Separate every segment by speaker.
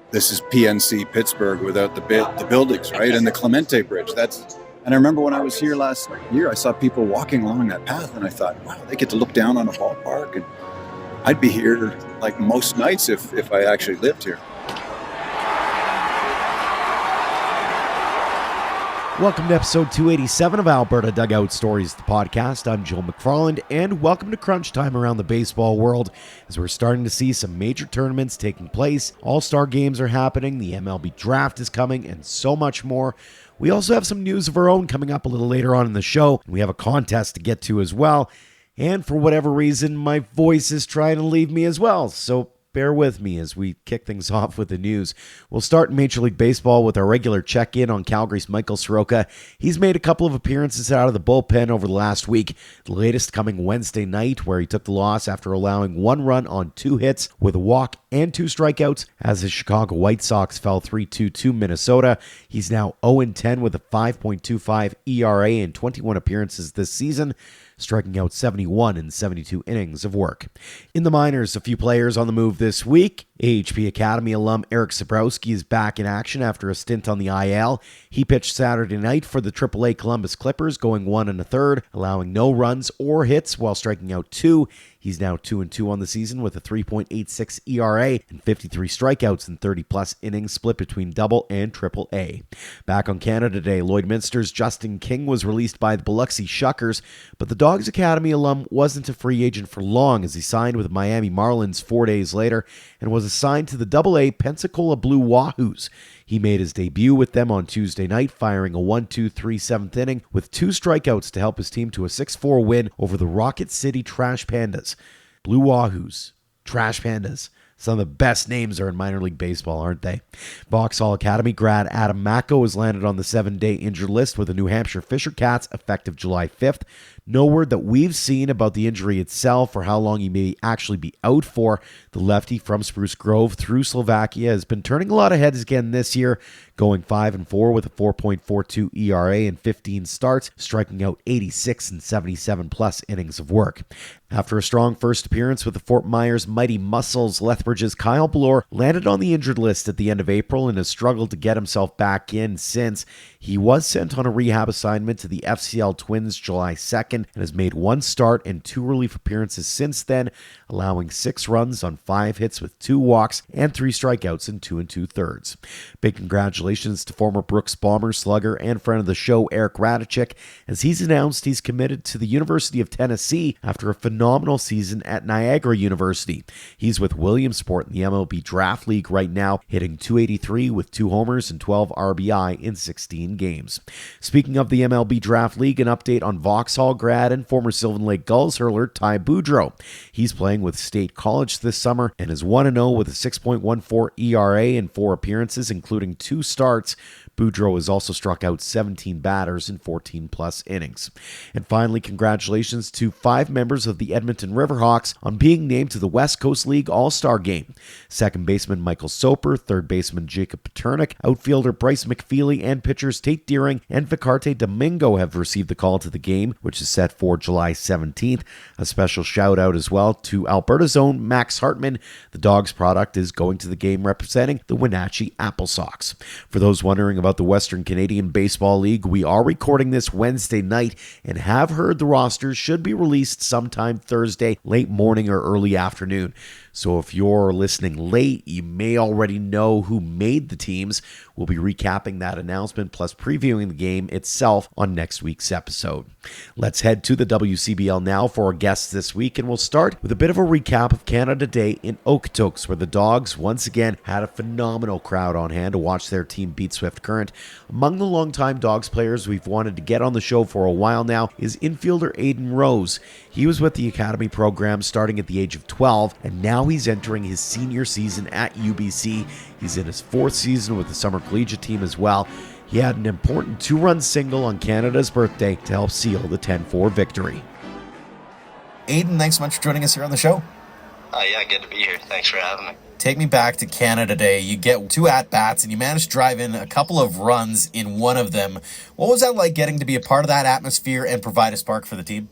Speaker 1: this is PNC Pittsburgh without the buildings, right? And the Clemente Bridge. And I remember when I was here last year, I saw people walking along that path, and I thought, wow, they get to look down on a ballpark, and I'd be here like most nights if I actually lived here.
Speaker 2: Welcome to episode 287 of Alberta Dugout Stories, the podcast. I'm Joe McFarland, and welcome to crunch time around the baseball world as we're starting to see some major tournaments taking place. All-star games are happening, the MLB draft is coming, and so much more. We also have some news of our own coming up a little later on in the show, and we have a contest to get to as well. And for whatever reason, my voice is trying to leave me as well, so bear with me as we kick things off with the news. We'll start in Major League Baseball with our regular check-in on Calgary's Michael Soroka. He's made a couple of appearances out of the bullpen over the last week, the latest coming Wednesday night, where he took the loss after allowing one run on 2 hits with a walk and 2 strikeouts as his Chicago White Sox fell 3-2 to Minnesota. He's now 0-10 with a 5.25 ERA in 21 appearances this season, striking out 71 in 72 innings of work. In the minors, a few players on the move this week. AHP Academy alum Eric Sabrowski is back in action after a stint on the IL. He pitched Saturday night for the AAA Columbus Clippers, going 1 1/3, allowing no runs or hits while striking out 2. He's now 2-2 on the season with a 3.86 ERA and 53 strikeouts in 30-plus innings split between Double and Triple A. Back on Canada Day, Lloydminster's Justin King was released by the Biloxi Shuckers, but the Dogs Academy alum wasn't a free agent for long as he signed with Miami Marlins 4 days later and was assigned to the Double-A Pensacola Blue Wahoos. He made his debut with them on Tuesday night, firing a 1-2-3 7th inning with 2 strikeouts to help his team to a 6-4 win over the Rocket City Trash Pandas. Blue Wahoos, Trash Pandas. Some of the best names are in minor league baseball, aren't they? Vauxhall Academy grad Adam Macko has landed on the 7-day injured list with the New Hampshire Fisher Cats effective July 5th. No word that we've seen about the injury itself or how long he may actually be out for. The lefty from Spruce Grove through Slovakia has been turning a lot of heads again this year, going 5-4 with a 4.42 ERA in 15 starts, striking out 86 in 77-plus innings of work. After a strong first appearance with the Fort Myers Mighty Muscles, Lethbridge's Kyle Bloor landed on the injured list at the end of April and has struggled to get himself back in since. He was sent on a rehab assignment to the FCL Twins July 2nd and has made 1 start and 2 relief appearances since then, allowing 6 runs on 5 hits with 2 walks and 3 strikeouts in 2 2/3. Big congratulations to former Brooks Bomber slugger and friend of the show Eric Radicek, as he's announced he's committed to the University of Tennessee after a phenomenal season at Niagara University. He's with Williamsport in the MLB Draft League right now, hitting .283 with 2 homers and 12 RBI in 16 games. Speaking of the MLB Draft League, an update on Vauxhall grad and former Sylvan Lake Gulls hurler Ty Boudreau. He's playing with State College this summer and is 1-0 with a 6.14 ERA in 4 appearances, including 2 starts. Boudreau has also struck out 17 batters in 14-plus innings. And finally, congratulations to 5 members of the Edmonton Riverhawks on being named to the West Coast League All-Star Game. Second baseman Michael Soper, third baseman Jacob Paternick, outfielder Bryce McFeely, and pitchers Tate Deering and Vicarte Domingo have received the call to the game, which is set for July 17th. A special shout-out as well to Alberta's own Max Hartman. The Dogs product is going to the game representing the Wenatchee Apple Sox. For those wondering about the Western Canadian Baseball League, we are recording this Wednesday night and have heard the rosters should be released sometime Thursday, late morning or early afternoon. So if you're listening late, you may already know who made the teams. We'll be recapping that announcement plus previewing the game itself on next week's episode. Let's head to the WCBL now for our guests this week, and we'll start with a bit of a recap of Canada Day in Okotoks, where the Dogs once again had a phenomenal crowd on hand to watch their team beat Swift Current. Among the longtime Dogs players we've wanted to get on the show for a while now is infielder Aidan Rose. He was with the Academy program starting at the age of 12, and now he's entering his senior season at UBC. He's in his 4th season with the Summer Collegiate team as well. He had an important 2-run single on Canada's birthday to help seal the 10-4 victory.
Speaker 3: Aidan, thanks so much for joining us here on the show.
Speaker 4: Yeah, good to be here. Thanks for having me.
Speaker 3: Take me back to Canada Day. You get 2 at-bats, and you managed to drive in a couple of runs in one of them. What was that like getting to be a part of that atmosphere and provide a spark for the team?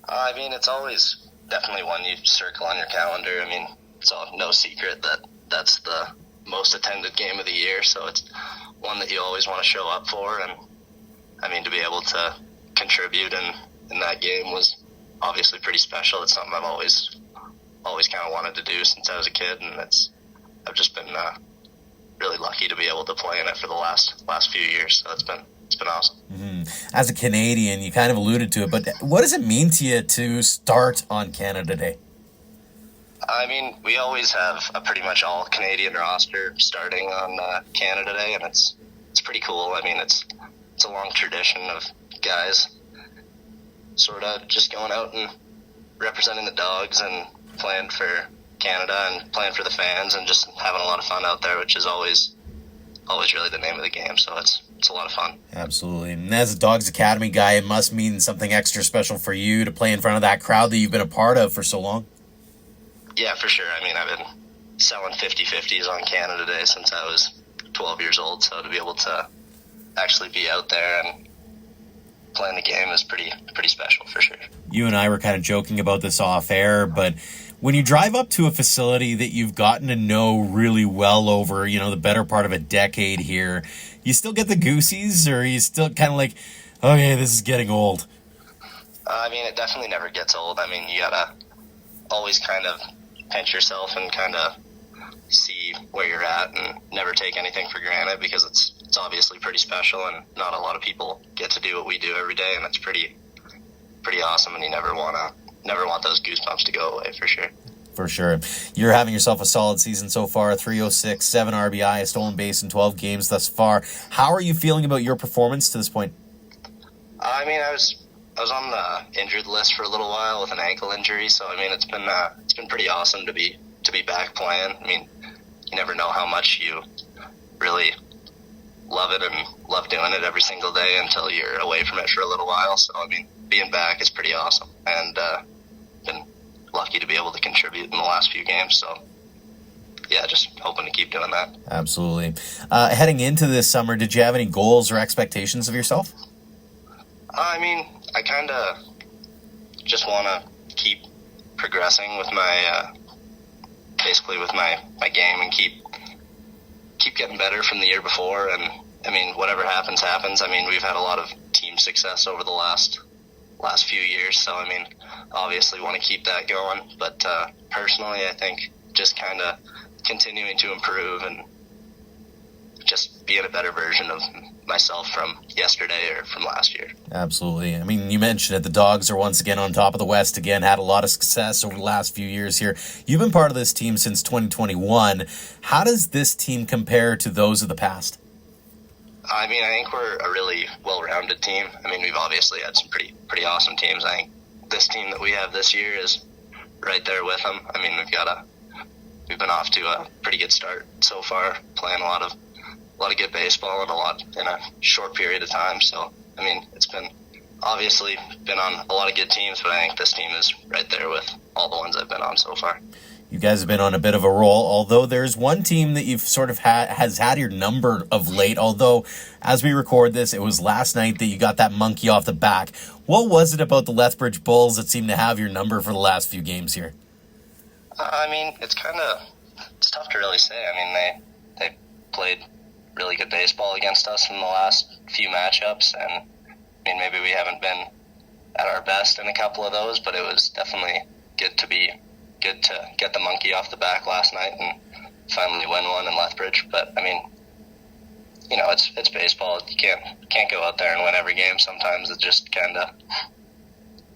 Speaker 4: I mean, it's always definitely one you circle on your calendar. I mean, it's no secret that that's the most attended game of the year, so it's one that you always want to show up for. And I mean, to be able to contribute in that game was obviously pretty special. It's something I've always kind of wanted to do since I was a kid, and I've just been really lucky to be able to play in it for the last few years. So it's been awesome.
Speaker 3: Mm-hmm. As a Canadian, you kind of alluded to it, but what does it mean to you to start on Canada Day?
Speaker 4: I mean, we always have a pretty much all Canadian roster starting on Canada Day, and it's pretty cool. I mean, it's a long tradition of guys sort of just going out and representing the Dogs and playing for Canada and playing for the fans and just having a lot of fun out there, which is always really the name of the game. So it's a lot of fun. Absolutely.
Speaker 3: And as a Dogs Academy guy, it must mean something extra special for you to play in front of that crowd that you've been a part of for so long.
Speaker 4: Yeah, for sure. I mean, I've been selling 50/50s on Canada Day since I was 12 years old, so to be able to actually be out there and playing the game is pretty special for sure.
Speaker 3: You and I were kind of joking about this off air, but when you drive up to a facility that you've gotten to know really well over, the better part of a decade here, you still get the goosies, or are you still kind of like, okay, this is getting old?
Speaker 4: I mean, it definitely never gets old. I mean, you gotta always kind of pinch yourself and kind of see where you're at and never take anything for granted, because it's obviously pretty special, and not a lot of people get to do what we do every day, and it's pretty awesome, and you never want those goosebumps to go away, for sure.
Speaker 3: For sure. You're having yourself a solid season so far, 306, 7 RBI, a stolen base in 12 games thus far. How are you feeling about your performance to this point?
Speaker 4: I mean, I was on the injured list for a little while with an ankle injury, so I mean, it's been pretty awesome to be back playing. I mean, you never know how much you really love it and love doing it every single day until you're away from it for a little while. So I mean, being back is pretty awesome, and been lucky to be able to contribute in the last few games. So yeah, just hoping to keep doing that.
Speaker 3: Absolutely. Heading into this summer, did you have any goals or expectations of yourself?
Speaker 4: I mean, I kind of just want to keep progressing with my my game, and keep getting better from the year before. And I mean, whatever happens. I mean, we've had a lot of team success over the last few years, so I mean, obviously want to keep that going. But personally, I think just kind of continuing to improve and just being a better version of myself from yesterday or from last year.
Speaker 3: Absolutely. I mean, you mentioned it. The Dogs are once again on top of the West again, had a lot of success over the last few years here. You've been part of this team since 2021. How does this team compare to those of the past?
Speaker 4: I mean, I think we're a really well-rounded team. I mean, we've obviously had some pretty awesome teams. I think this team that we have this year is right there with them. I mean, we've been off to a pretty good start so far, playing a lot of good baseball in a short period of time. So, I mean, it's obviously been on a lot of good teams, but I think this team is right there with all the ones I've been on so far.
Speaker 3: You guys have been on a bit of a roll, although there's one team that you've sort of has had your number of late, although as we record this, it was last night that you got that monkey off the back. What was it about the Lethbridge Bulls that seemed to have your number for the last few games here?
Speaker 4: I mean, it's tough to really say. I mean, they played really good baseball against us in the last few matchups, and I mean, maybe we haven't been at our best in a couple of those, but it was definitely good to get the monkey off the back last night and finally win one in Lethbridge. But I mean, it's baseball. You can't go out there and win every game. Sometimes it just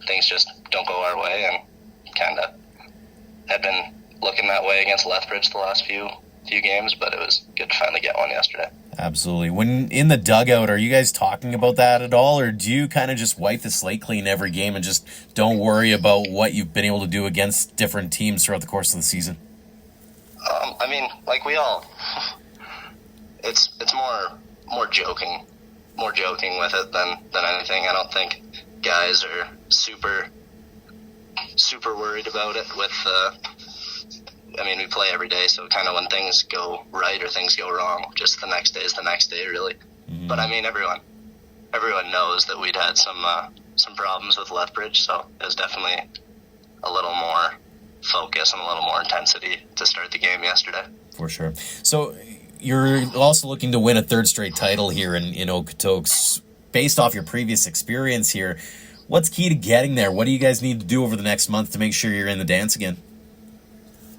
Speaker 4: things just don't go our way, and had been looking that way against Lethbridge the last few games, but it was good to finally get one yesterday.
Speaker 3: Absolutely. When in the dugout, are you guys talking about that at all, or do you kind of just wipe the slate clean every game and just don't worry about what you've been able to do against different teams throughout the course of the season?
Speaker 4: I mean, like we all, it's more joking with it than anything. I don't think guys are super worried about it with I mean, we play every day, so kind of when things go right or things go wrong, just the next day is the next day, really. Mm-hmm. But I mean, everyone knows that we'd had some problems with Lethbridge, so it was definitely a little more focus and a little more intensity to start the game yesterday.
Speaker 3: For sure. So you're also looking to win a third straight title here in Okotoks. Based off your previous experience here, what's key to getting there? What do you guys need to do over the next month to make sure you're in the dance again?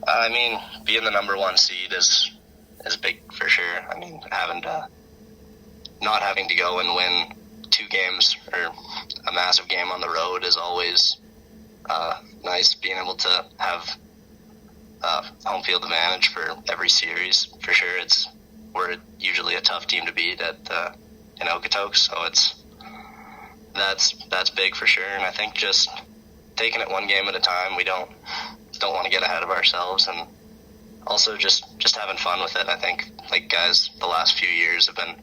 Speaker 4: I mean, being the number one seed is big for sure. I mean, not having to go and win 2 games or a massive game on the road is always nice. Being able to have home field advantage for every series, for sure. We're usually a tough team to beat in Okotoks, so that's big for sure. And I think just taking it one game at a time. We don't want to get ahead of ourselves, and also just having fun with it. I think, like, guys, the last few years have been,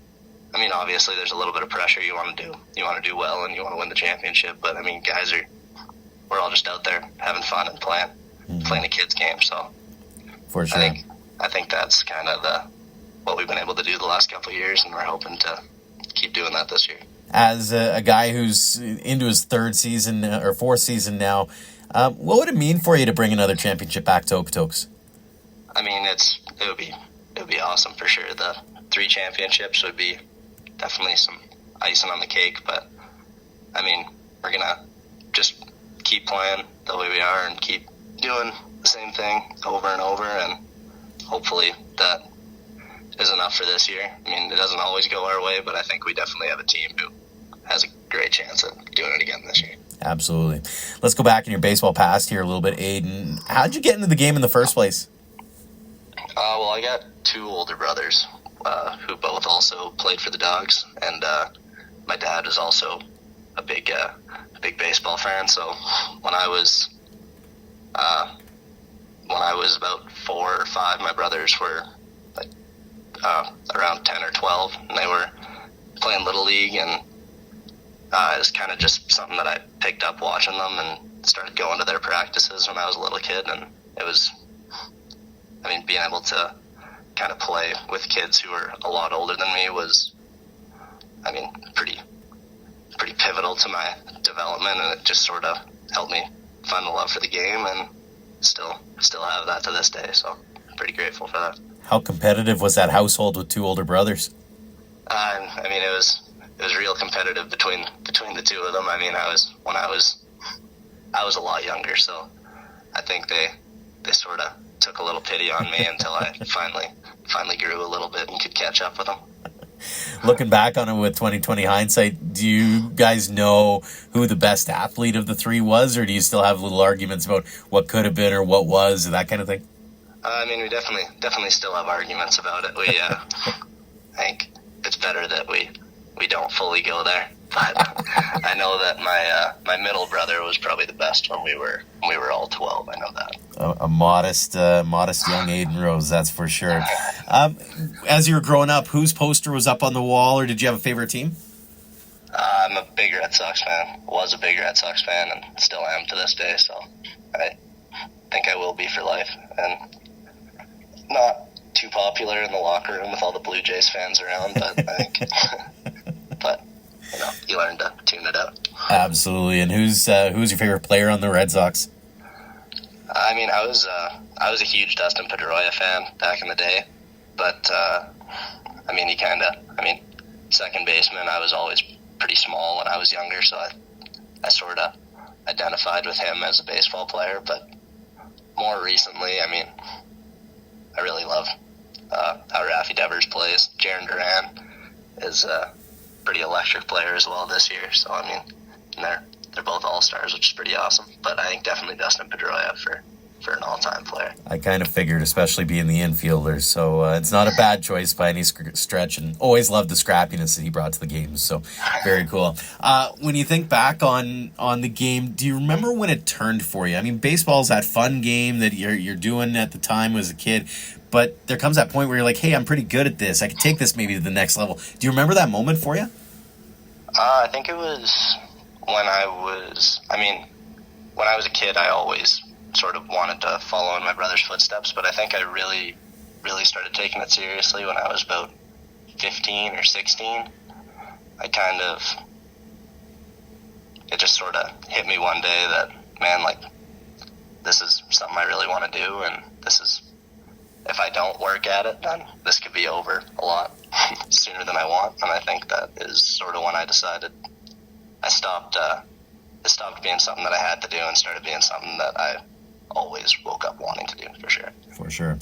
Speaker 4: I mean, obviously there's a little bit of pressure. You want to do well and you want to win the championship, but I mean, we're all just out there having fun and playing a kid's game. So
Speaker 3: for sure,
Speaker 4: I think that's kind of what we've been able to do the last couple of years, and we're hoping to keep doing that this year.
Speaker 3: As a guy who's into his 3rd season or 4th season now, what would it mean for you to bring another championship back to Okotoks?
Speaker 4: I mean, it would be awesome for sure. The 3 championships would be definitely some icing on the cake, but I mean, we're gonna just keep playing the way we are and keep doing the same thing over and over, and hopefully that is enough for this year. I mean, it doesn't always go our way, but I think we definitely have a team who has a great chance at doing it again this year.
Speaker 3: Absolutely. Let's go back in your baseball past here a little bit, Aidan. How'd you get into the game in the first place?
Speaker 4: Well, I got 2 older brothers who both also played for the Dogs, and my dad is also a big baseball fan. So when I was about 4 or 5, my brothers were like around 10 or 12, and they were playing Little League, and it was kind of just something that I picked up watching them and started going to their practices when I was a little kid. And it was, I mean, being able to kind of play with kids who were a lot older than me was, I mean, pretty pivotal to my development, and it just sort of helped me find the love for the game, and still have that to this day. So I'm pretty grateful for that.
Speaker 3: How competitive was that household with 2 older brothers?
Speaker 4: I mean, it was real competitive between the 2 of them. I mean, I was a lot younger, so I think they sort of took a little pity on me until I finally grew a little bit and could catch up with them.
Speaker 3: Looking back on it with 2020 hindsight, do you guys know who the best athlete of the 3 was, or do you still have little arguments about what could have been or what was, or that kind of thing?
Speaker 4: I mean, we definitely still have arguments about it. I think it's better that we don't fully go there. But I know that my middle brother was probably the best when we were all 12. I know that.
Speaker 3: A modest young Aidan Rose, that's for sure. As you were growing up, whose poster was up on the wall, or did you have a favorite team?
Speaker 4: I'm a big Red Sox fan. Was a big Red Sox fan, and still am to this day. So I think I will be for life. And not too popular in the locker room with all the Blue Jays fans around, but I think, but you learn to tune it out.
Speaker 3: Absolutely. And who's your favorite player on the Red Sox?
Speaker 4: I mean, I was a huge Dustin Pedroia fan back in the day, but I mean, second baseman. I was always pretty small when I was younger, so I sort of identified with him as a baseball player. But more recently, I mean, I really love how Raffy Devers plays. Jaron Duran is a pretty electric player as well this year. So, I mean, they're both all-stars, which is pretty awesome. But I think definitely Dustin Pedroia for an all-time player.
Speaker 3: I kind of figured, especially being the infielder. So it's not a bad choice by any stretch, and always loved the scrappiness that he brought to the game. So very cool. When you think back on the game, do you remember when it turned for you? I mean, baseball's that fun game that you're doing at the time as a kid, but there comes that point where you're like, hey, I'm pretty good at this. I could take this maybe to the next level. Do you remember that moment for you?
Speaker 4: I think it was when I was a kid. I always sort of wanted to follow in my brother's footsteps, but I think I really, really started taking it seriously when I was about 15 or 16. It just sort of hit me one day that, man, like, this is something I really want to do, and if I don't work at it, then this could be over a lot sooner than I want. And I think that is sort of when I decided it stopped being something that I had to do and started being something that I always woke up wanting to do, for sure.
Speaker 3: For sure.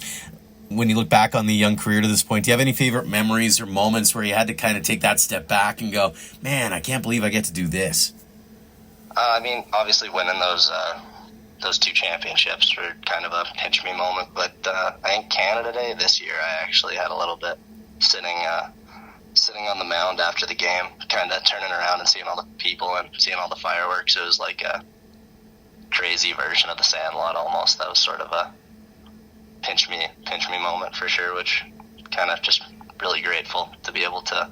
Speaker 3: When you look back on the young career to this point, do you have any favorite memories or moments where you had to kind of take that step back and go, man, I can't believe I get to do this?
Speaker 4: I mean, obviously winning those 2 championships were kind of a pinch me moment, but I think Canada Day this year, I actually had a little bit sitting on the mound after the game, kind of turning around and seeing all the people and seeing all the fireworks. It was like a crazy version of the Sandlot almost. That was sort of a pinch me moment for sure, which kind of just really grateful to be able to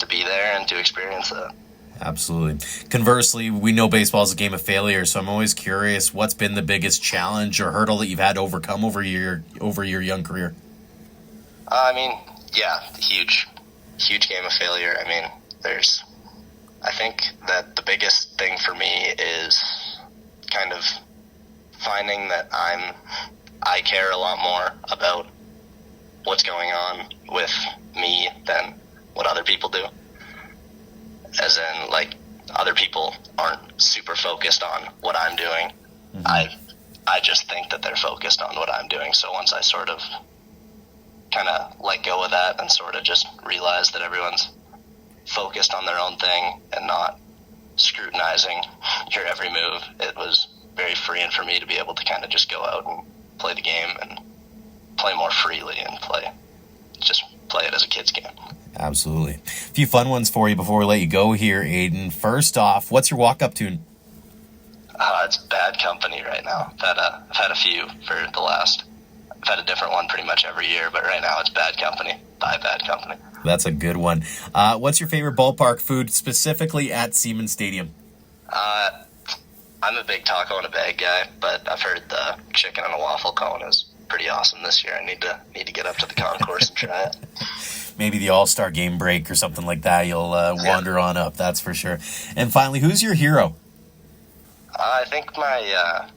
Speaker 4: be there and to experience that.
Speaker 3: Absolutely. Conversely, we know baseball is a game of failure, so I'm always curious, what's been the biggest challenge or hurdle that you've had to overcome over your young career?
Speaker 4: I mean, yeah, huge game of failure. I mean, I think that the biggest thing for me is kind of finding that I care a lot more about what's going on with me than what other people do. As in, like, other people aren't super focused on what I'm doing. Mm-hmm. I just think that they're focused on what I'm doing. So once I sort of kind of let go of that and sort of just realize that everyone's focused on their own thing and not scrutinizing your every move, it was very freeing for me to be able to kind of just go out and play the game and play more freely and play it as a kid's game.
Speaker 3: Absolutely. A few fun ones for you before we let you go here, Aidan. First off, what's your walk-up tune?
Speaker 4: It's Bad Company right now. I've had a few for the last. I've had a different one pretty much every year, but right now it's Bad Company by Bad Company.
Speaker 3: That's a good one. What's your favorite ballpark food, specifically at Siemens Stadium?
Speaker 4: I'm a big taco in a bag guy, but I've heard the chicken on a waffle cone is pretty awesome this year. I need to get up to the concourse and try it.
Speaker 3: Maybe the All-Star game break or something like that. You'll wander on up, that's for sure. And finally, who's your hero?
Speaker 4: I think my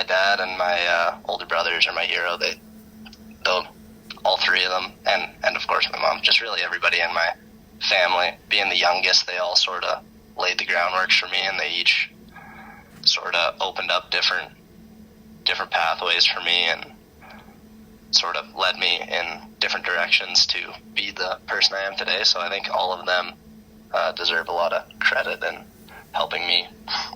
Speaker 4: dad and my older brothers are my hero. All 3 of them, and of course my mom. Just really everybody in my family. Being the youngest, they all sort of laid the groundwork for me, and they each sort of opened up different pathways for me and sort of led me in different directions to be the person I am today. So I think all of them deserve a lot of credit in helping me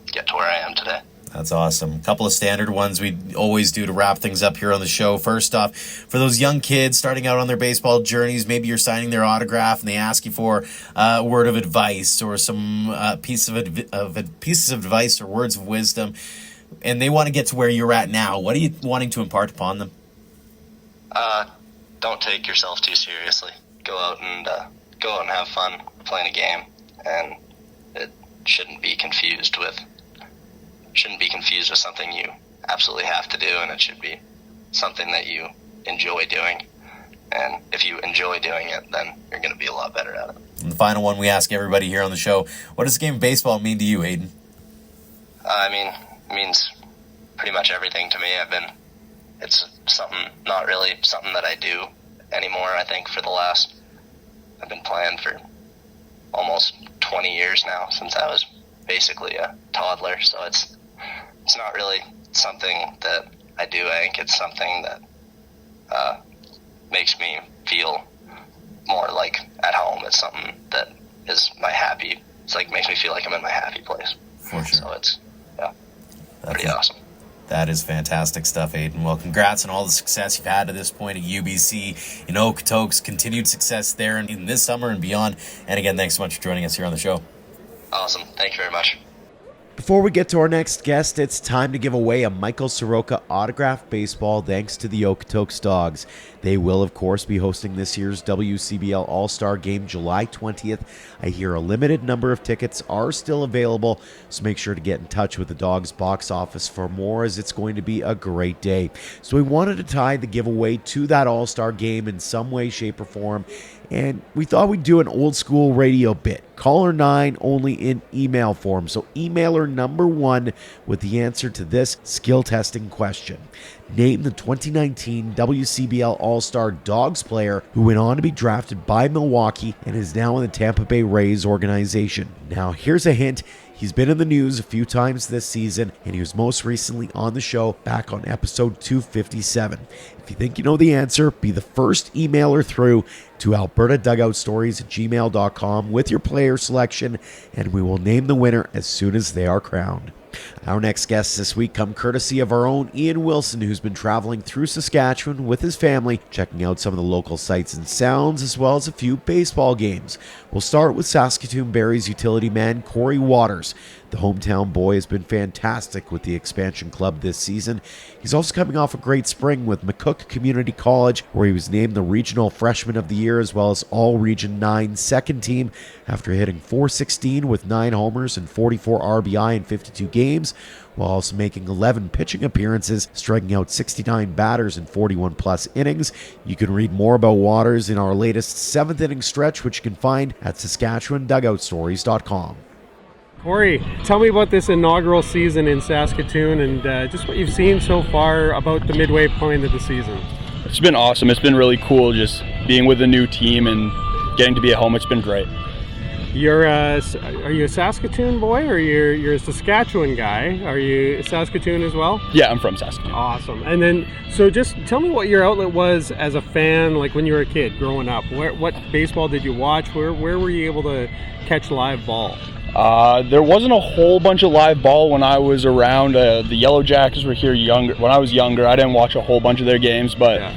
Speaker 4: get to where I am today.
Speaker 3: That's awesome. A couple of standard ones we always do to wrap things up here on the show. First off, for those young kids starting out on their baseball journeys, maybe you're signing their autograph and they ask you for a word of advice or some pieces of advice or words of wisdom, and they want to get to where you're at now. What are you wanting to impart upon them?
Speaker 4: Don't take yourself too seriously. Go out and have fun playing a game, and it shouldn't be confused with something you absolutely have to do, and it should be something that you enjoy doing. And if you enjoy doing it, then you're going to be a lot better at it.
Speaker 3: And the final one we ask everybody here on the show, what does the game of baseball mean to you, Aidan?
Speaker 4: It means pretty much everything to me. It's not really something that I do anymore. I think I've been playing for almost 20 years now, since I was basically a toddler. So it's not really something that I do. I think it's something that makes me feel more like at home. It's something that is makes me feel like I'm in my happy place.
Speaker 3: For sure.
Speaker 4: So it's pretty awesome.
Speaker 3: That is fantastic stuff, Aidan. Well, congrats on all the success you've had to this point at UBC, in Okotoks, continued success there in this summer and beyond. And again, thanks so much for joining us here on the show.
Speaker 4: Awesome. Thank you very much.
Speaker 2: Before we get to our next guest, it's time to give away a Michael Soroka autographed baseball thanks to the Okotoks Dogs. They will, of course, be hosting this year's WCBL All-Star Game July 20th. I hear a limited number of tickets are still available, so make sure to get in touch with the Dogs box office for more, as it's going to be a great day. So we wanted to tie the giveaway to that All-Star Game in some way, shape, or form, and we thought we'd do an old school radio bit. Caller 9 only in email form. So emailer number 1 with the answer to this skill testing question. named the 2019 WCBL All-Star Dogs player who went on to be drafted by Milwaukee and is now in the Tampa Bay Rays organization. Now, here's a hint. He's been in the news a few times this season, and he was most recently on the show back on episode 257. If you think you know the answer, be the first emailer through to albertadugoutstories@gmail.com with your player selection, and we will name the winner as soon as they are crowned. Our next guests this week come courtesy of our own Ian Wilson, who's been traveling through Saskatchewan with his family, checking out some of the local sights and sounds, as well as a few baseball games. We'll start with Saskatoon Barrie's utility man, Cory Wouters. The hometown boy has been fantastic with the expansion club this season. He's also coming off a great spring with McCook Community College, where he was named the Regional Freshman of the Year as well as All Region 9 second team after hitting .416 with 9 homers and 44 RBI in 52 games, while also making 11 pitching appearances, striking out 69 batters in 41-plus innings. You can read more about Wouters in our latest 7th inning stretch, which you can find at SaskatchewanDugoutStories.com.
Speaker 5: Cory, tell me about this inaugural season in Saskatoon and just what you've seen so far about the midway point of the season.
Speaker 6: It's been awesome. It's been really cool just being with a new team and getting to be at home. It's been great.
Speaker 5: Are you a Saskatoon boy or you're a Saskatchewan guy? Are you Saskatoon as well?
Speaker 6: Yeah, I'm from Saskatoon.
Speaker 5: Awesome. And then, so just tell me what your outlet was as a fan, like when you were a kid growing up. What baseball did you watch? Where were you able to catch live ball?
Speaker 6: There wasn't a whole bunch of live ball when I was around. The Yellow Jackets were here when I was younger. I didn't watch a whole bunch of their games, but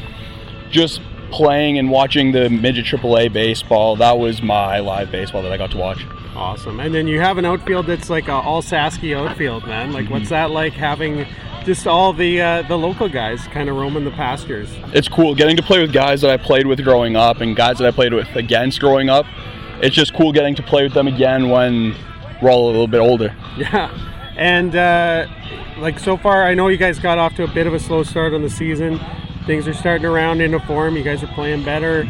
Speaker 6: just playing and watching the midget AAA baseball, that was my live baseball that I got to watch.
Speaker 5: Awesome. And then you have an outfield that's like a all Sasky outfield, man. Like, what's that like having just all the local guys kind of roaming the pastures?
Speaker 6: It's cool getting to play with guys that I played with growing up and guys that I played with against growing up. It's just cool getting to play with them again when we're all a little bit older. Yeah.
Speaker 5: And like so far, I know you guys got off to a bit of a slow start on the season. Things are starting to round into form. You guys are playing better,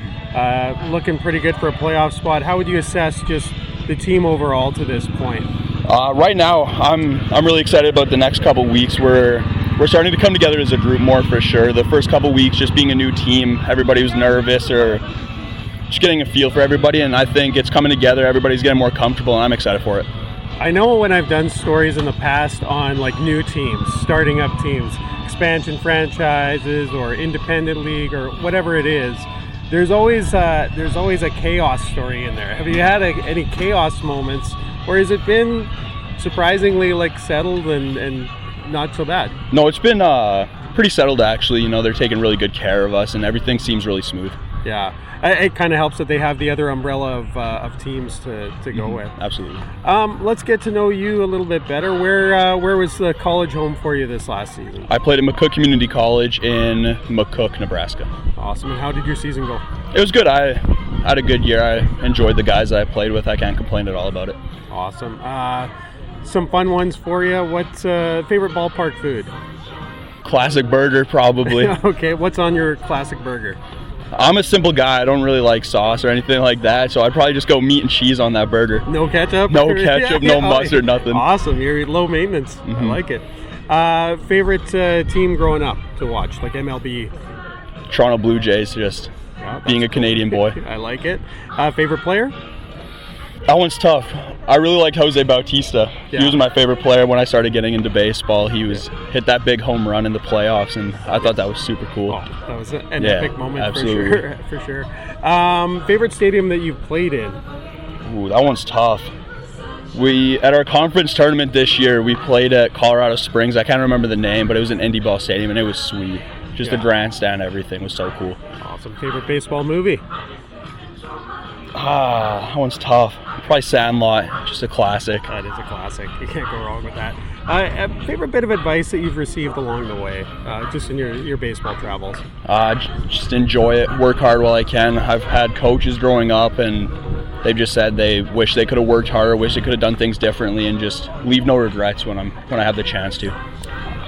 Speaker 5: looking pretty good for a playoff spot. How would you assess just the team overall to this point?
Speaker 6: Right now, I'm really excited about the next couple weeks. We're starting to come together as a group more for sure. The first couple weeks, just being a new team, everybody was nervous or just getting a feel for everybody, and I think it's coming together. Everybody's getting more comfortable, and I'm excited for it.
Speaker 5: I know when I've done stories in the past on like new teams, starting up teams, expansion franchises or independent league or whatever it is, there's always a chaos story in there. Have you had any chaos moments, or has it been surprisingly like settled and not so bad?
Speaker 6: No, it's been pretty settled actually. You know, they're taking really good care of us and everything seems really smooth.
Speaker 5: Yeah, it kind of helps that they have the other umbrella of teams to go with.
Speaker 6: Absolutely.
Speaker 5: Let's get to know you a little bit better. Where was the college home for you this last season?
Speaker 6: I played at McCook Community College in McCook, Nebraska.
Speaker 5: Awesome. And how did your season go?
Speaker 6: It was good. I had a good year. I enjoyed the guys that I played with. I can't complain at all about it.
Speaker 5: Awesome. Some fun ones for you. What's favorite ballpark food?
Speaker 6: Classic burger, probably.
Speaker 5: Okay. What's on your classic burger?
Speaker 6: I'm a simple guy. I don't really like sauce or anything like that, so I'd probably just go meat and cheese on that burger.
Speaker 5: No ketchup?
Speaker 6: No ketchup, no mustard, nothing.
Speaker 5: Awesome. You're low maintenance. I like it. Favorite team growing up to watch, like MLB?
Speaker 6: Toronto Blue Jays, just being a Canadian boy.
Speaker 5: I like it. Favorite player?
Speaker 6: That one's tough. I really liked Jose Bautista.
Speaker 5: Yeah.
Speaker 6: He was my favorite player when I started getting into baseball. He hit that big home run in the playoffs, and I thought that was super cool.
Speaker 5: Oh, that was an epic moment
Speaker 6: absolutely.
Speaker 5: for sure. Favorite stadium that you've played in?
Speaker 6: Ooh, that one's tough. At our conference tournament this year, we played at Colorado Springs. I can't remember the name, but it was an indie ball stadium, and it was sweet. Just the grandstand, everything was so cool.
Speaker 5: Awesome. Favorite baseball movie?
Speaker 6: That one's tough. Probably Sandlot, just a classic.
Speaker 5: That is a classic. You can't go wrong with that. Favorite bit of advice that you've received along the way, just in your baseball travels?
Speaker 6: Just enjoy it, work hard while I can. I've had coaches growing up, and they've just said they wish they could have worked harder, wish they could have done things differently, and just leave no regrets when I have the chance to.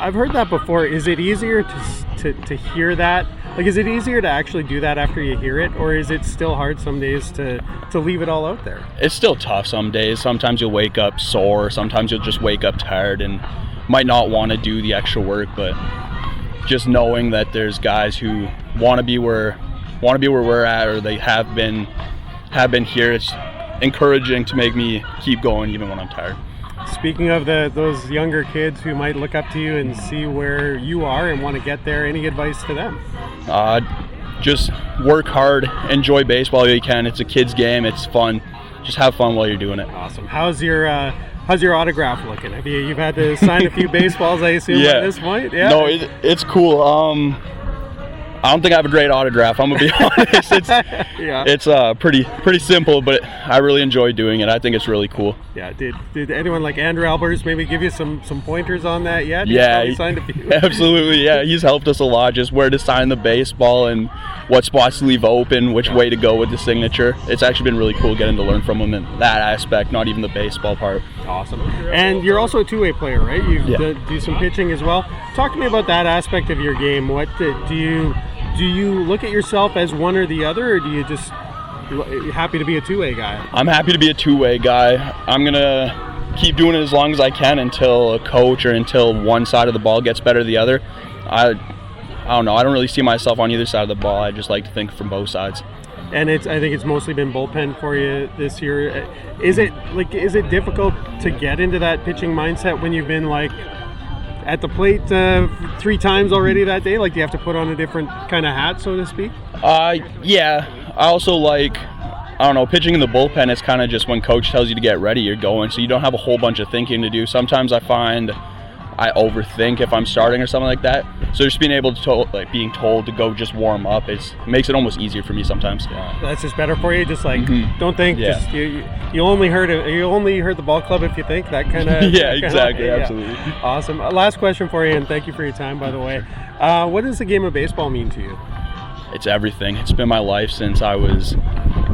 Speaker 5: I've heard that before. Is it easier to hear that? Like, is it easier to actually do that after you hear it, or is it still hard some days to leave it all out there?
Speaker 6: It's still tough some days. Sometimes you'll wake up sore, sometimes you'll just wake up tired and might not want to do the extra work, but just knowing that there's guys who want to be where we're at, or they have been here, it's encouraging to make me keep going even when I'm tired.
Speaker 5: Speaking of those younger kids who might look up to you and see where you are and want to get there, any advice to them?
Speaker 6: Just work hard, enjoy baseball if you can. It's a kid's game, it's fun. Just have fun while you're doing it.
Speaker 5: Awesome. How's your autograph looking? You've had to sign a few baseballs, I assume, at this point? Yeah.
Speaker 6: No, it's cool. I don't think I have a great autograph, I'm gonna be honest. It's pretty simple, but I really enjoy doing it. I think it's really cool.
Speaker 5: Yeah. Did anyone like Andrew Albers maybe give you some pointers on that yet?
Speaker 6: Yeah,
Speaker 5: he signed a few.
Speaker 6: Absolutely. Yeah, he's helped us a lot, just where to sign the baseball and what spots to leave open, which way to go with the signature. It's actually been really cool getting to learn from him in that aspect, not even the baseball part.
Speaker 5: Awesome. And you're also a two-way player, right? You do some pitching as well. Talk to me about that aspect of your game. What do you look at yourself as one or the other, or do you just happy to be a two-way guy?
Speaker 6: I'm happy to be a two-way guy. I'm gonna keep doing it as long as I can until a coach or until one side of the ball gets better than the other. I don't know. I don't really see myself on either side of the ball. I just like to think from both sides.
Speaker 5: And I think it's mostly been bullpen for you this year. Is it difficult to get into that pitching mindset when you've been like at the plate 3 times already that day? Like, do you have to put on a different kind of hat, so to speak?
Speaker 6: Yeah. I also pitching in the bullpen is kind of just when coach tells you to get ready, you're going. So you don't have a whole bunch of thinking to do. Sometimes I find I overthink if I'm starting or something like that. So just being able to being told to go just warm up, it makes it almost easier for me sometimes.
Speaker 5: Yeah. That's just better for you. Just don't think. Yeah. Just you only hurt the ball club if you think, that kind of.
Speaker 6: Yeah, exactly. Absolutely.
Speaker 5: Awesome. Last question for you, and thank you for your time, by the way. What does the game of baseball mean to you?
Speaker 6: It's everything. It's been my life since I was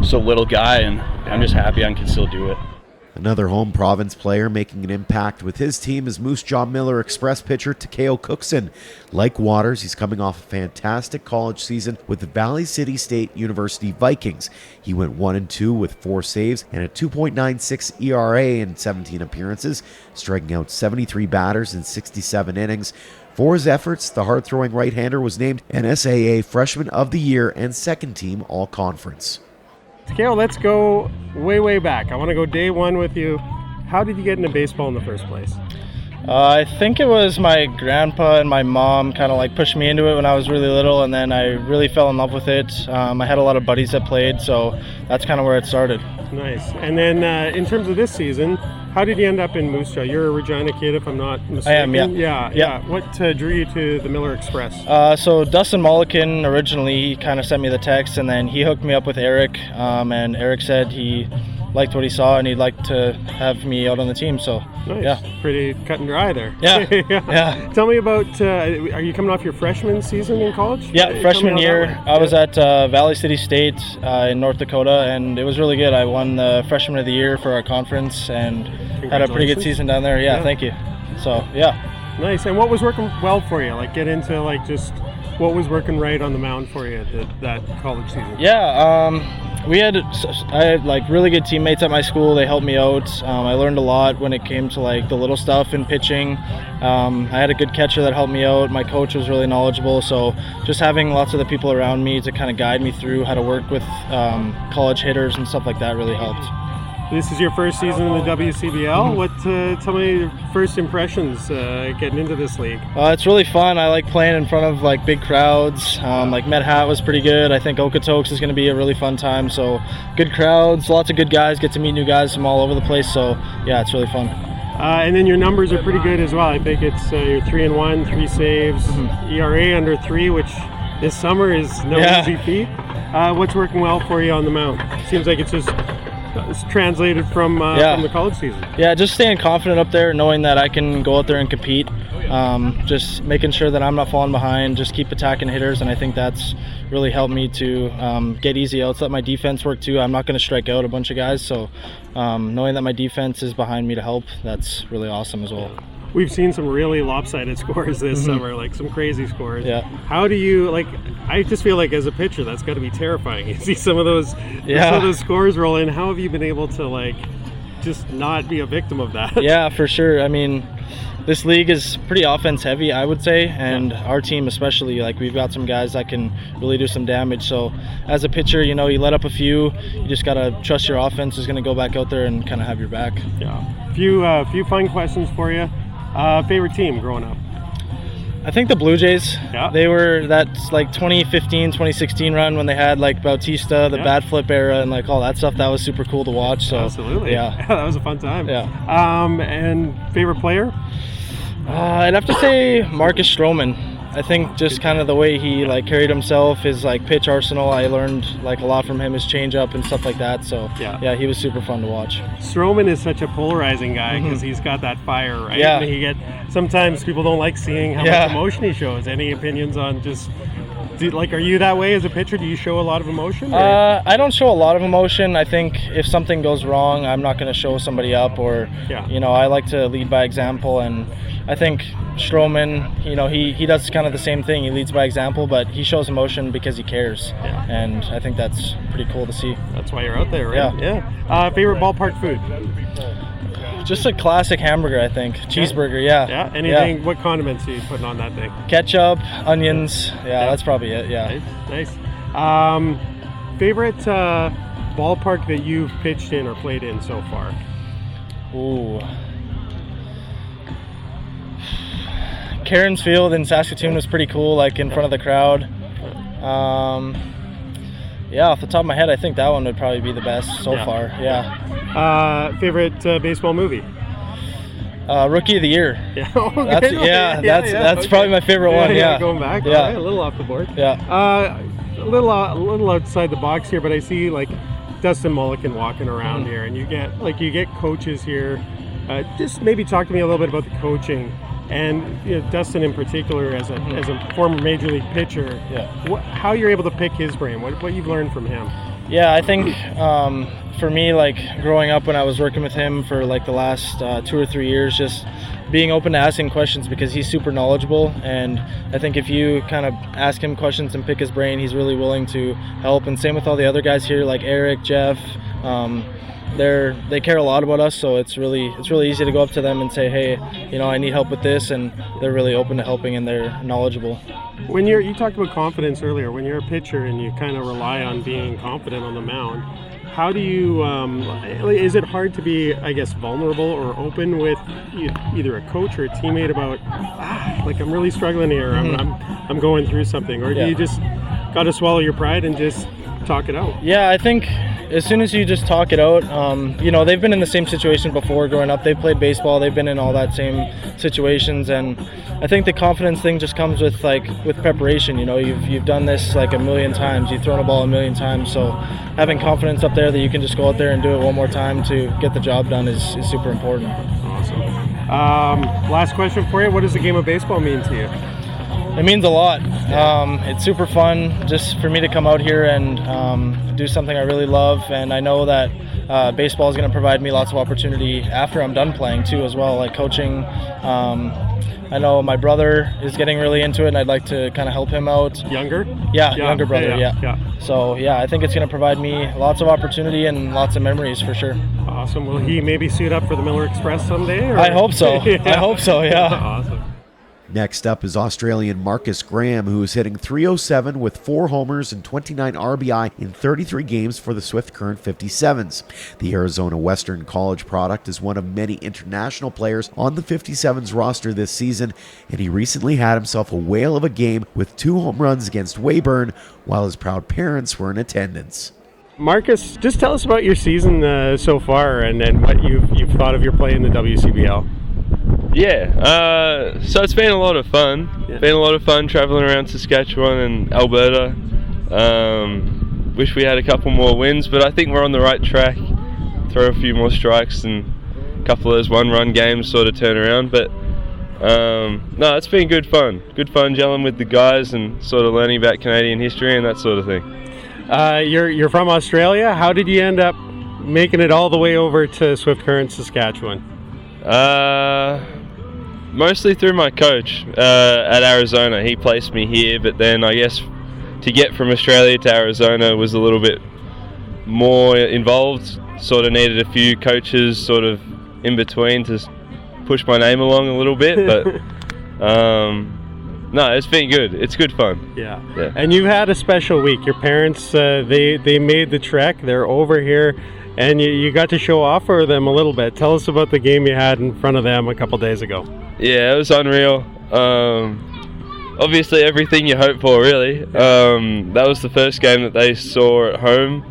Speaker 6: just a little guy, and I'm just happy I can still do it.
Speaker 2: Another home province player making an impact with his team is Moose Jaw Miller Express pitcher Takao Cookson. Like Wouters, he's coming off a fantastic college season with the Valley City State University Vikings. He went 1-2 with 4 saves and a 2.96 ERA in 17 appearances, striking out 73 batters in 67 innings. For his efforts, the hard-throwing right-hander was named NSAA Freshman of the Year and second team All-Conference.
Speaker 5: Takao, let's go way back. I want to go day one with you. How did you get into baseball in the first place?
Speaker 7: I think it was my grandpa and my mom kind of pushed me into it when I was really little, and then I really fell in love with it. I had a lot of buddies that played, so that's kind of where it started. Nice.
Speaker 5: And then in terms of this season, how did you end up in Moose Jaw? You're a Regina kid, if I'm not mistaken.
Speaker 7: I am, yeah.
Speaker 5: Yeah. What drew you to the Miller Express?
Speaker 7: So Dustin Mulliken originally kind of sent me the text, and then he hooked me up with Eric, and Eric said he liked what he saw and he'd like to have me out on the team. So
Speaker 5: nice.
Speaker 7: Yeah,
Speaker 5: pretty cut and dry there.
Speaker 7: Yeah. Yeah.
Speaker 5: Tell me about are you coming off your freshman season in college?
Speaker 7: Yeah, freshman year I was at Valley City State in North Dakota, and it was really good. I won the freshman of the year for our conference and had a pretty good season down there. Yeah. Thank you. So yeah,
Speaker 5: nice. And what was working well for you? Get into just what was working right on the mound for you that college season?
Speaker 7: Yeah, I had really good teammates at my school. They helped me out. I learned a lot when it came to the little stuff in pitching. I had a good catcher that helped me out. My coach was really knowledgeable, so just having lots of the people around me to kind of guide me through how to work with college hitters and stuff like that really helped.
Speaker 5: This is your first season in the WCBL. What? Tell me your first impressions getting into this league.
Speaker 7: It's really fun. I like playing in front of big crowds. Med Hat was pretty good. I think Okotoks is going to be a really fun time. So good crowds, lots of good guys. Get to meet new guys from all over the place. So yeah, it's really fun.
Speaker 5: And then your numbers are pretty good as well. I think it's you're 3-1, 3 saves, ERA under 3, which this summer is no easy feat. What's working well for you on the mound? Seems like it's translated from the college season.
Speaker 7: Yeah, just staying confident up there, knowing that I can go out there and compete. Just making sure that I'm not falling behind, just keep attacking hitters, and I think that's really helped me to get easy outs, let my defense work too. I'm not going to strike out a bunch of guys, so knowing that my defense is behind me to help, that's really awesome as well.
Speaker 5: We've seen some really lopsided scores this summer, some crazy scores.
Speaker 7: Yeah.
Speaker 5: How do you I just feel as a pitcher that's got to be terrifying. You see some of those scores roll in. How have you been able to just not be a victim of that?
Speaker 7: Yeah, for sure. I mean, this league is pretty offense heavy, I would say, and our team especially, like we've got some guys that can really do some damage. So as a pitcher, you let up a few, you just gotta trust your offense is gonna go back out there and kind of have your back.
Speaker 5: Yeah. Few fun questions for you. Favorite team growing up?
Speaker 7: I think the Blue Jays.
Speaker 5: Yeah.
Speaker 7: They were that's like 2015, 2016 run when they had like Bautista, the bat flip era, and like all that stuff. That was super cool to watch. So
Speaker 5: absolutely,
Speaker 7: yeah,
Speaker 5: that was a fun time.
Speaker 7: Yeah.
Speaker 5: And favorite player?
Speaker 7: I'd have to say Marcus Stroman. I think just kind of the way he like carried himself, his like pitch arsenal. I learned like a lot from him, his changeup and stuff like that. So yeah, he was super fun to watch.
Speaker 5: Stroman is such a polarizing guy because he's got that fire, right?
Speaker 7: Yeah.
Speaker 5: And sometimes people don't like seeing how much emotion he shows. Any opinions on just? Are you that way as a pitcher? Do you show a lot of emotion?
Speaker 7: I don't show a lot of emotion. I think if something goes wrong, I'm not going to show somebody up, or I like to lead by example. And I think Stroman, he does kind of the same thing. He leads by example, but he shows emotion because he cares.
Speaker 5: Yeah.
Speaker 7: And I think that's pretty cool to see.
Speaker 5: That's why you're out there, right? Yeah. Favorite ballpark food?
Speaker 7: Just a classic hamburger, I think. Cheeseburger, yeah.
Speaker 5: Yeah. Anything? What condiments are you putting on that thing?
Speaker 7: Ketchup, onions. Yeah, that's probably it. Yeah.
Speaker 5: Nice. Favorite ballpark that you've pitched in or played in so far?
Speaker 7: Ooh. Cairns Field in Saskatoon was pretty cool, like in front of the crowd. Off the top of my head, I think that one would probably be the best so far. Yeah.
Speaker 5: Favorite baseball movie?
Speaker 7: Rookie of the Year.
Speaker 5: Yeah. Okay.
Speaker 7: That's probably my favorite one. Yeah.
Speaker 5: Going back.
Speaker 7: Yeah.
Speaker 5: Right, a little off the board.
Speaker 7: Yeah.
Speaker 5: A little outside the box here, but I see like Dustin Mulliken walking around here, and you get coaches here. Just maybe talk to me a little bit about the coaching. And Dustin in particular, as a former major league pitcher, how you're able to pick his brain, what you've learned from him.
Speaker 7: Yeah, I think for me, like growing up when I was working with him for like the last 2 or 3 years, just being open to asking questions because he's super knowledgeable. And I think if you kind of ask him questions and pick his brain, he's really willing to help. And same with all the other guys here, like Eric, Jeff. They care a lot about us, so it's really easy to go up to them and say, hey, I need help with this, and they're really open to helping and they're knowledgeable.
Speaker 5: When you talked about confidence earlier, when you're a pitcher and you kind of rely on being confident on the mound, how do you is it hard to be, I guess, vulnerable or open with either a coach or a teammate about I'm really struggling here, I'm going through something, or do you just got to swallow your pride and just talk it out?
Speaker 7: Yeah, I think as soon as you just talk it out, they've been in the same situation before growing up. They've played baseball. They've been in all that same situations, and I think the confidence thing just comes with preparation. You've done this like a million times. You've thrown a ball a million times, so having confidence up there that you can just go out there and do it one more time to get the job done is super important.
Speaker 5: Awesome. Last question for you: what does the game of baseball mean to you?
Speaker 7: It means a lot. It's super fun just for me to come out here and do something I really love, and I know that baseball is going to provide me lots of opportunity after I'm done playing too as well, like coaching. I know my brother is getting really into it, and I'd like to kind of help him out.
Speaker 5: Younger?
Speaker 7: Yeah, younger brother, yeah. So, I think it's going to provide me lots of opportunity and lots of memories for sure.
Speaker 5: Awesome. Will he maybe suit up for the Miller Express someday? Or?
Speaker 7: I hope so. I hope so, yeah.
Speaker 5: Awesome.
Speaker 2: Next up is Australian Marcus Graham, who is hitting .307 with 4 homers and 29 RBI in 33 games for the Swift Current 57s. The Arizona Western College product is one of many international players on the 57s roster this season, and he recently had himself a whale of a game with 2 home runs against Weyburn, while his proud parents were in attendance.
Speaker 5: Marcus, just tell us about your season so far and what you've thought of your play in the WCBL.
Speaker 8: Yeah, so it's been a lot of fun.
Speaker 5: Yeah.
Speaker 8: Been a lot of fun traveling around Saskatchewan and Alberta. Wish we had a couple more wins, but I think we're on the right track. Throw a few more strikes and a couple of those one-run games sort of turn around. But no, it's been good fun. Good fun gelling with the guys and sort of learning about Canadian history and that sort of thing.
Speaker 5: You're from Australia. How did you end up making it all the way over to Swift Current, Saskatchewan?
Speaker 8: Mostly through my coach at Arizona. He placed me here, but then I guess to get from Australia to Arizona was a little bit more involved. Sort of needed a few coaches sort of in between to push my name along a little bit, but no, it's been good. It's good fun.
Speaker 5: Yeah. And you've had a special week. Your parents, they made the trek. They're over here, and you got to show off for them a little bit. Tell us about the game you had in front of them a couple days ago.
Speaker 8: Yeah, it was unreal. Obviously, everything you hope for, really. That was the first game that they saw at home.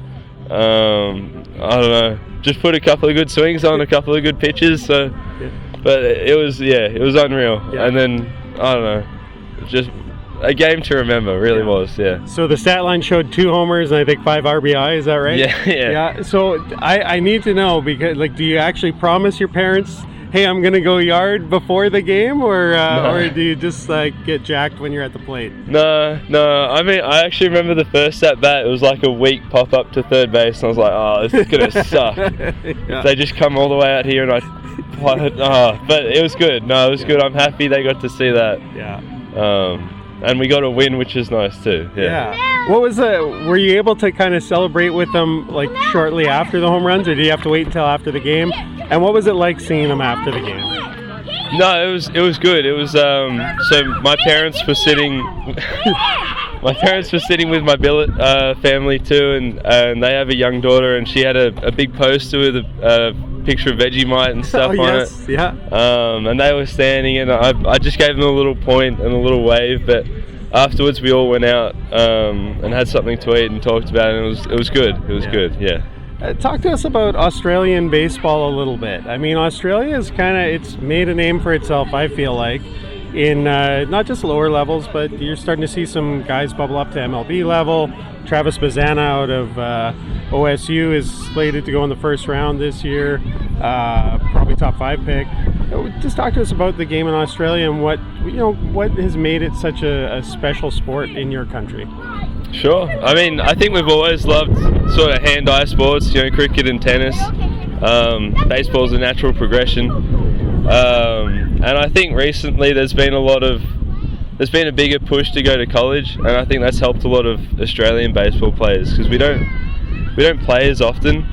Speaker 8: I don't know. Just put a couple of good swings on, a couple of good pitches. So, but it was unreal. Yeah. And then I don't know. Just a game to remember, really was, yeah.
Speaker 5: So the stat line showed 2 homers and I think 5 RBI, is that right? Yeah. So I need to know, because do you actually promise your parents, hey, I'm gonna go yard before the game, or do you just get jacked when you're at the plate?
Speaker 8: No. I mean, I actually remember the first at bat. It was like a weak pop up to third base, and I was like, oh, this is gonna suck. They just come all the way out here, and but it was good. No, it was good. I'm happy they got to see that.
Speaker 5: Yeah.
Speaker 8: And we got a win, which is nice too.
Speaker 5: Yeah. What was were you able to kind of celebrate with them shortly after the home runs, or do you have to wait until after the game? And what was it like seeing them after the game?
Speaker 8: No, it was good. It was so my parents were sitting with my billet family too, and they have a young daughter, and she had a big poster with a picture of Vegemite and stuff on it.
Speaker 5: Yeah.
Speaker 8: And they were standing, and I just gave them a little point and a little wave, but afterwards we all went out and had something to eat and talked about it, and it was good. It was good. Yeah.
Speaker 5: Talk to us about Australian baseball a little bit. I mean, Australia is it's made a name for itself, I feel like, in not just lower levels, but you're starting to see some guys bubble up to MLB level. Travis Bazana out of OSU is slated to go in the first round this year, probably top 5 pick. Just talk to us about the game in Australia and what has made it such a special sport in your country.
Speaker 8: Sure. I mean, I think we've always loved sort of hand-eye sports, cricket and tennis. Baseball's a natural progression. And I think recently there's been a bigger push to go to college, and I think that's helped a lot of Australian baseball players, because we don't play as often.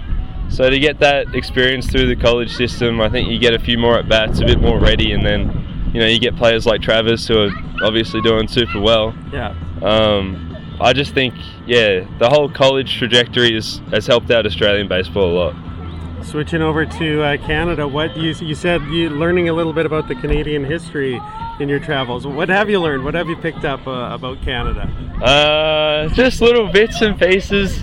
Speaker 8: So to get that experience through the college system, I think you get a few more at bats, a bit more ready, and then you get players like Travis who are obviously doing super well.
Speaker 5: Yeah.
Speaker 8: I just think, the whole college trajectory has helped out Australian baseball a lot.
Speaker 5: Switching over to Canada, what you said you learning a little bit about the Canadian history in your travels. What have you learned? What have you picked up about Canada?
Speaker 8: Just little bits and pieces.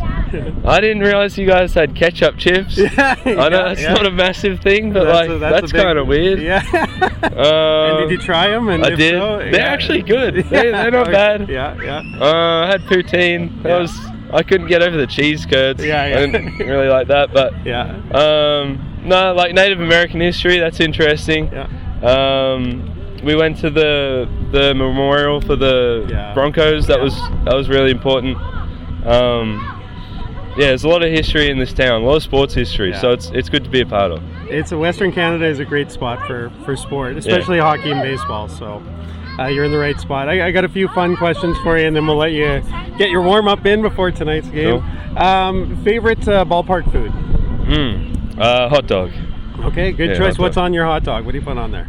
Speaker 8: I didn't realize you guys had ketchup chips. I know that's not a massive thing, but that's kind of weird.
Speaker 5: Yeah. And did you try them? And
Speaker 8: I did. So, they're actually good. They're not bad.
Speaker 5: Yeah.
Speaker 8: I had poutine. I couldn't get over the cheese curds. I didn't really like that, but no, like Native American history, that's interesting. We went to the memorial for the Broncos. That was really important. There's a lot of history in this town, a lot of sports history, so it's good to be a part of. Western
Speaker 5: Canada is a great spot for sport, especially hockey and baseball, so you're in the right spot. I got a few fun questions for you, and then we'll let you get your warm-up in before tonight's game. Cool. Favorite ballpark food?
Speaker 8: Hot dog.
Speaker 5: Okay, good choice. What's on your hot dog? What do you put on there?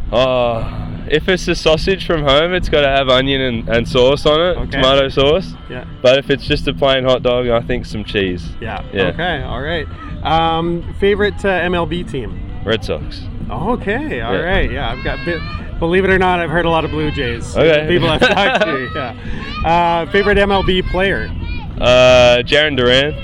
Speaker 8: If it's a sausage from home, it's got to have onion and sauce on it, tomato sauce.
Speaker 5: Yeah.
Speaker 8: But if it's just a plain hot dog, I think some cheese.
Speaker 5: Yeah. Okay, all right. Favorite MLB team?
Speaker 8: Red Sox.
Speaker 5: Okay, all right. Yeah, I've got believe it or not, I've heard a lot of Blue Jays.
Speaker 8: Okay.
Speaker 5: People I've talked to, yeah. Favorite MLB player?
Speaker 8: Jarren Duran.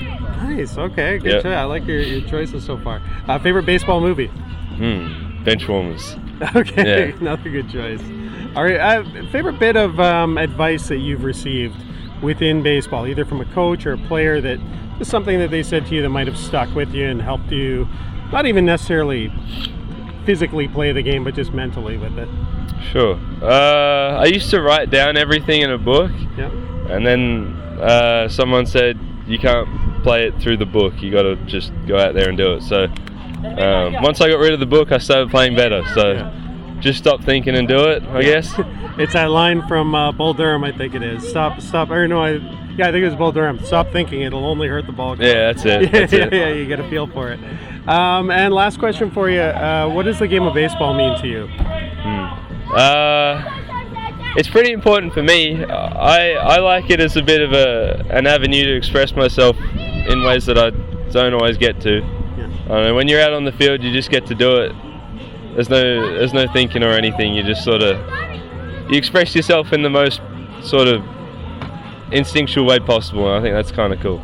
Speaker 5: Nice, okay, good choice. I like your choices so far. Favorite baseball movie?
Speaker 8: Benchwarmers.
Speaker 5: Okay, another good choice. All right, favorite bit of advice that you've received within baseball, either from a coach or a player, that is something that they said to you that might have stuck with you and helped you, not even necessarily physically play the game, but just mentally with it?
Speaker 8: Sure. I used to write down everything in a book, and then someone said you can't play it through the book, you got to just go out there and do it. So once I got rid of the book, I started playing better, so just stop thinking and do it, I guess.
Speaker 5: It's that line from Bull Durham, I think it is. Stop, or no, Yeah, I think it was both around. Stop thinking; it'll only hurt the ball.
Speaker 8: Yeah, that's it. That's it.
Speaker 5: Yeah, you get a feel for it. And last question for you: what does the game of baseball mean to you?
Speaker 8: It's pretty important for me. I like it as a bit of an avenue to express myself in ways that I don't always get to. I don't know, when you're out on the field, you just get to do it. There's no thinking or anything. You just you express yourself in the most sort of instinctual way possible, and I think that's kind of cool.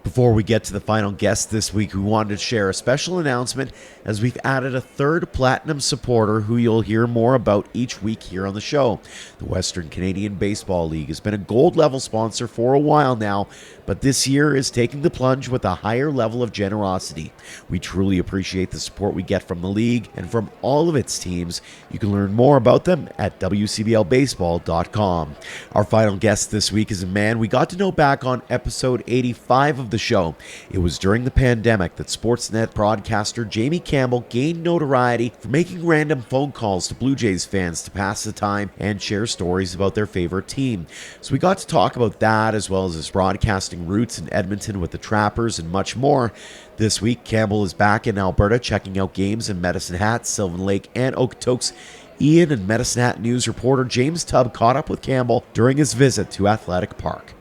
Speaker 2: Before we get to the final guest this week, we wanted to share a special announcement as we've added a third platinum supporter who you'll hear more about each week here on the show. The Western Canadian Baseball League has been a gold level sponsor for a while now, but this year is taking the plunge with a higher level of generosity. We truly appreciate the support we get from the league and from all of its teams. You can learn more about them at WCBLBaseball.com. Our final guest this week is a man we got to know back on episode 85 of the show. It was during the pandemic that Sportsnet broadcaster Jamie Campbell gained notoriety for making random phone calls to Blue Jays fans to pass the time and share stories about their favorite team. So we got to talk about that, as well as his broadcasting roots in Edmonton with the Trappers and much more. This week, Campbell is back in Alberta checking out games in Medicine Hat, Sylvan Lake, and Okotoks. Ian and Medicine Hat News reporter James Tubb caught up with Campbell during his visit to Athletic Park.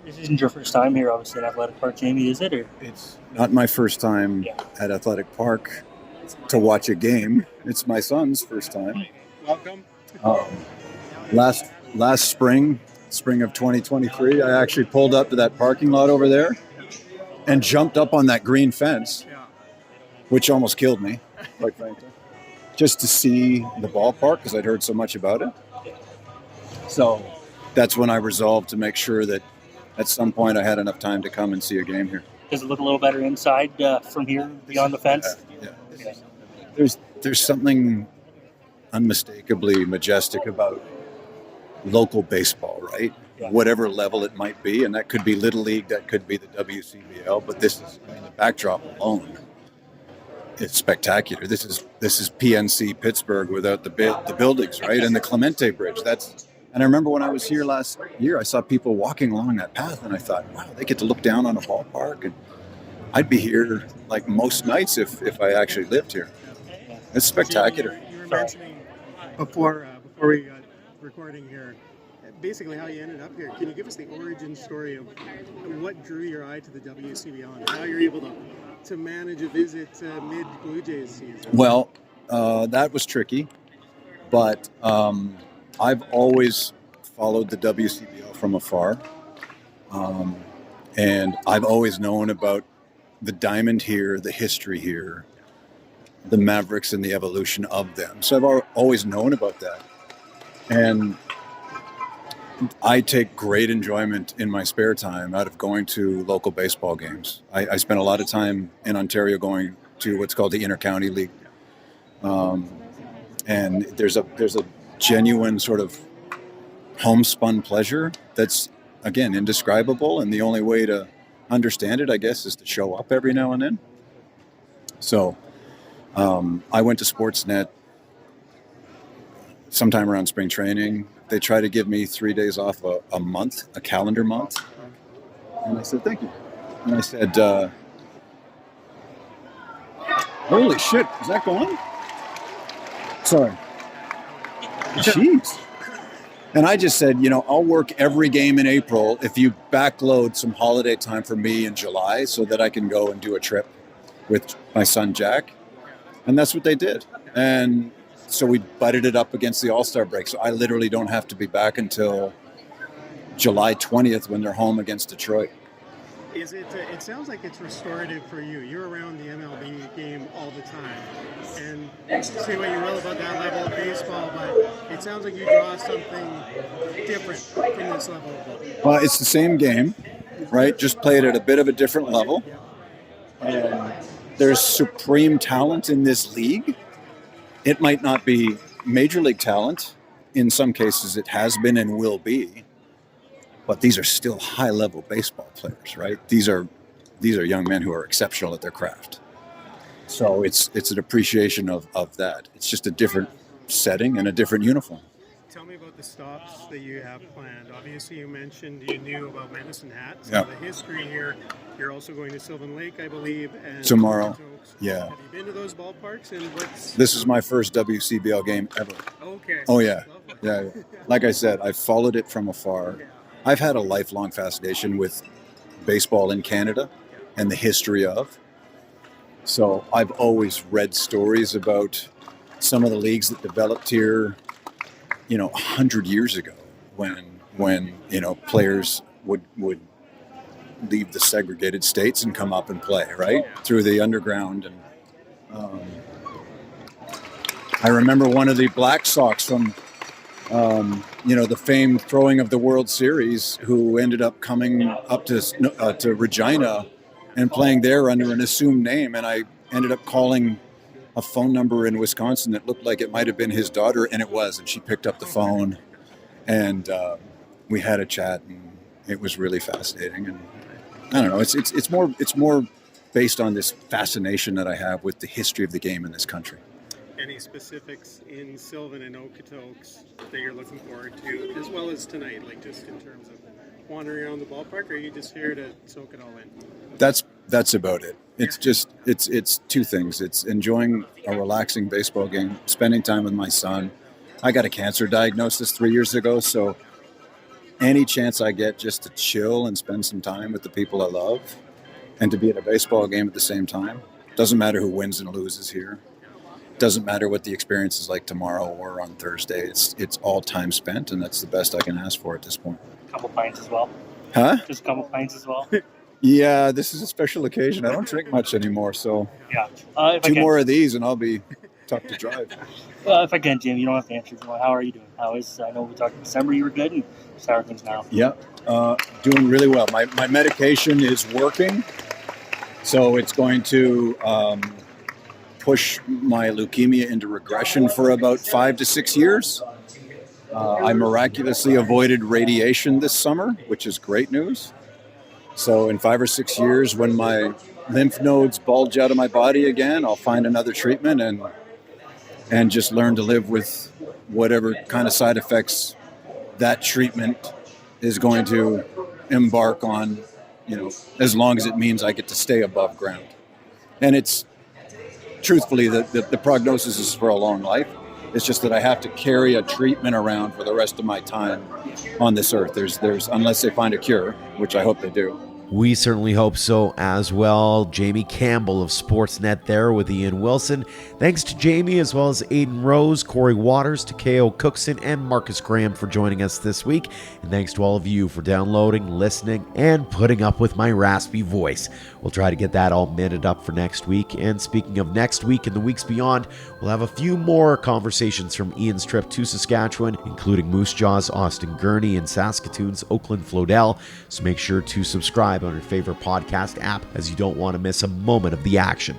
Speaker 9: This isn't your first time here, obviously, at Athletic Park, Jamie, is it? Or?
Speaker 1: It's not my first time at Athletic Park to watch a game. It's my son's first time.
Speaker 5: Welcome.
Speaker 1: Last spring of 2023, I actually pulled up to that parking lot over there and jumped up on that green fence, which almost killed me, quite frankly, just to see the ballpark because I'd heard so much about it. So that's when I resolved to make sure that at some point I had enough time to come and see a game here.
Speaker 9: Does it look a little better inside from here, beyond the fence?
Speaker 1: Yeah. There's something unmistakably majestic about local baseball, right?
Speaker 9: Yeah.
Speaker 1: Whatever level it might be, and that could be Little League, that could be the WCBL, but this is, the backdrop alone, it's spectacular. This is PNC Pittsburgh without the buildings, right? And the Clemente Bridge. And I remember when I was here last year, I saw people walking along that path, and I thought, wow, they get to look down on a ballpark, and I'd be here like most nights if I actually lived here. It's spectacular.
Speaker 5: You were mentioning before we got recording here, basically how you ended up here. Can you give us the origin story of what drew your eye to the WCBL and how you're able to manage a visit mid-Blue Jays season?
Speaker 1: Well, that was tricky, but I've always followed the WCBL from afar, and I've always known about the diamond here, the history here, the Mavericks and the evolution of them. So I've always known about that. And I take great enjoyment in my spare time out of going to local baseball games. I spent a lot of time in Ontario going to what's called the Inter-County League. And there's a genuine sort of homespun pleasure that's, again, indescribable. And the only way to understand it, I guess, is to show up every now and then. So I went to Sportsnet sometime around spring training. They try to give me 3 days off a month, a calendar month. And I said, thank you. And I said, holy shit, is that going? Sorry. Jeez. And I just said, I'll work every game in April if you backload some holiday time for me in July so that I can go and do a trip with my son, Jack. And that's what they did. And so we butted it up against the All-Star break. So I literally don't have to be back until July 20th when they're home against Detroit.
Speaker 5: Is it? It sounds like it's restorative for you. You're around the MLB game all the time, and say what you will about that level of baseball, but it sounds like you draw something different from this level of ball.
Speaker 1: Well, it's the same game, right? Just played at a bit of a different level. There's supreme talent in this league. It might not be major league talent. In some cases, it has been and will be. But these are still high-level baseball players, right? These are young men who are exceptional at their craft. So it's an appreciation of that. It's just a different setting and a different uniform.
Speaker 5: Tell me about the stops that you have planned. Obviously, you mentioned you knew about Medicine Hat. So
Speaker 1: Yeah.
Speaker 5: the history here, you're also going to Sylvan Lake, I believe, and
Speaker 1: Tomorrow.
Speaker 5: Oaks.
Speaker 1: Yeah.
Speaker 5: Have you been to those ballparks? And what's...
Speaker 1: This is my first WCBL game ever.
Speaker 5: Okay.
Speaker 1: Oh, yeah.
Speaker 5: Lovely.
Speaker 1: Yeah. Like I said, I've followed it from afar. I've had a lifelong fascination with baseball in Canada and the history of. So I've always read stories about some of the leagues that developed here, 100 years ago when players would leave the segregated states and come up and play, right? Through the underground. And I remember one of the Black Sox from the famed throwing of the World Series, who ended up coming up to Regina and playing there under an assumed name. And I ended up calling a phone number in Wisconsin that looked like it might have been his daughter, and it was. And she picked up the phone, and we had a chat, and it was really fascinating. And I don't know, it's more based on this fascination that I have with the history of the game in this country.
Speaker 5: Any specifics in Sylvan and Okotoks that you're looking forward to, as well as tonight, like just in terms of wandering around the ballpark, or are you just here to soak it all in?
Speaker 1: That's about it. It's just it's two things. It's enjoying a relaxing baseball game, spending time with my son. I got a cancer diagnosis 3 years ago, so any chance I get just to chill and spend some time with the people I love and to be at a baseball game at the same time. Doesn't matter who wins and loses here. Doesn't matter what the experience is like tomorrow or on Thursday. It's all time spent, and that's the best I can ask for at this point.
Speaker 9: A couple pints as well.
Speaker 1: Huh?
Speaker 9: Just a couple pints as well.
Speaker 1: Yeah, this is a special occasion. I don't drink much anymore, so
Speaker 9: Yeah.
Speaker 1: two more of these and I'll be tough to drive.
Speaker 9: If I can, Jim, you don't have to answer. How are you doing? I know we talked in December, you were good, and how are things now?
Speaker 1: Yeah, doing really well. My medication is working, so it's going to push my leukemia into regression for about 5 to 6 years. I miraculously avoided radiation this summer, which is great news. So in 5 or 6 years, when my lymph nodes bulge out of my body again, I'll find another treatment and just learn to live with whatever kind of side effects that treatment is going to embark on, as long as it means I get to stay above ground. And it's, truthfully, the prognosis is for a long life. It's just that I have to carry a treatment around for the rest of my time on this earth. There's unless they find a cure, which I hope they do.
Speaker 2: We certainly hope so as well. Jamie Campbell of Sportsnet there with Ian Wilson. Thanks to Jamie, as well as Aidan Rose, Cory Wouters, Takao Cookson, and Marcus Graham for joining us this week. And thanks to all of you for downloading, listening, and putting up with my raspy voice. We'll try to get that all minted up for next week. And speaking of next week and the weeks beyond, we'll have a few more conversations from Ian's trip to Saskatchewan, including Moose Jaw's Austin Gurney and Saskatoon's Oakland Flodell. So make sure to subscribe on your favorite podcast app, as you don't want to miss a moment of the action.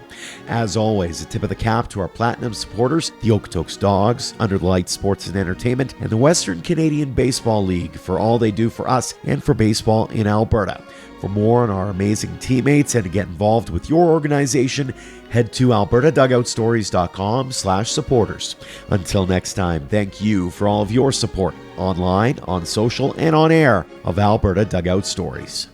Speaker 2: As always, a tip of the cap to our platinum supporters, the Okotoks Dogs, Under the Lights Sports and Entertainment, and the Western Canadian Baseball League for all they do for us and for baseball in Alberta. For more on our amazing teammates and to get involved with your organization, head to albertadugoutstories.com/supporters. Until next time, thank you for all of your support online, on social, and on air of Alberta Dugout Stories.